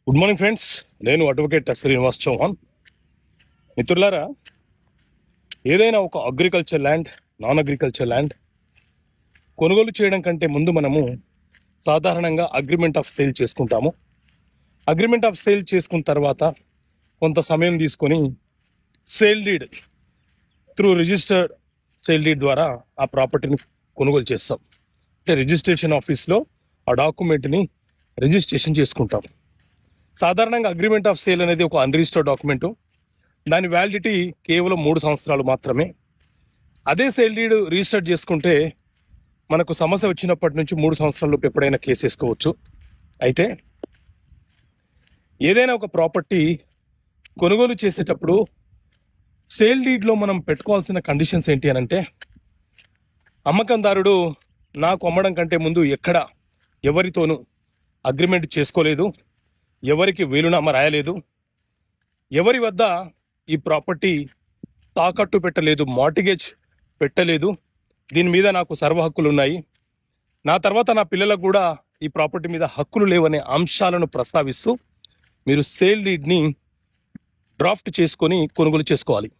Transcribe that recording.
Good morning friends, నేను advocate Srinivas Chauhan. మిత్రులారా, ఏదైనా ఒక agriculture land, non agriculture land కొనుగోలు చేయడం కంటే ముందు మనము సాధారణంగా అగ్రిమెంట్ ఆఫ్ సేల్ చేసుకుంటాము. అగ్రిమెంట్ ఆఫ్ సేల్ చేసుకున్న తర్వాత కొంత సమయం తీసుకొని sale deed through registered sale deed ద్వారా ఆ ప్రాపర్టీని కొనుగోలు చేస్తాం. అంటే రిజిస్ట్రేషన్ ఆఫీస్లో ఆ డాక్యుమెంట్ని రిజిస్ట్రేషన్ చేసుకుంటాం. సాధారణంగా అగ్రిమెంట్ ఆఫ్ సేల్ అనేది ఒక అన్రిజిస్టర్డ్ డాక్యుమెంటు. దాని వ్యాలిడిటీ కేవలం 3 సంవత్సరాలు మాత్రమే. అదే సేల్ డీడ్ రిజిస్టర్ చేసుకుంటే మనకు సమస్య వచ్చినప్పటి నుంచి 3 సంవత్సరాలలోపు ఎప్పుడైనా కేసు వేసుకోవచ్చు. అయితే ఏదైనా ఒక ప్రాపర్టీ కొనుగోలు చేసేటప్పుడు సేల్ డీడ్లో మనం పెట్టుకోవాల్సిన కండిషన్స్ ఏంటి అని అంటే, అమ్మకందారుడు నాకు అమ్మడం కంటే ముందు ఎక్కడ ఎవరితోనూ అగ్రిమెంట్ చేసుకోలేదు, ఎవరికి వీలునామా రాయలేదు, ఎవరి వద్ద ఈ ప్రాపర్టీ తాకట్టు పెట్టలేదు, మార్టిగేజ్ పెట్టలేదు, దీని మీద నాకు సర్వ హక్కులు ఉన్నాయి, నా తర్వాత నా పిల్లలకు కూడా ఈ ప్రాపర్టీ మీద హక్కులు లేవనే అంశాలను ప్రస్తావిస్తూ మీరు సేల్ డీడ్ని డ్రాఫ్ట్ చేసుకొని కొనుగోలు చేసుకోవాలి.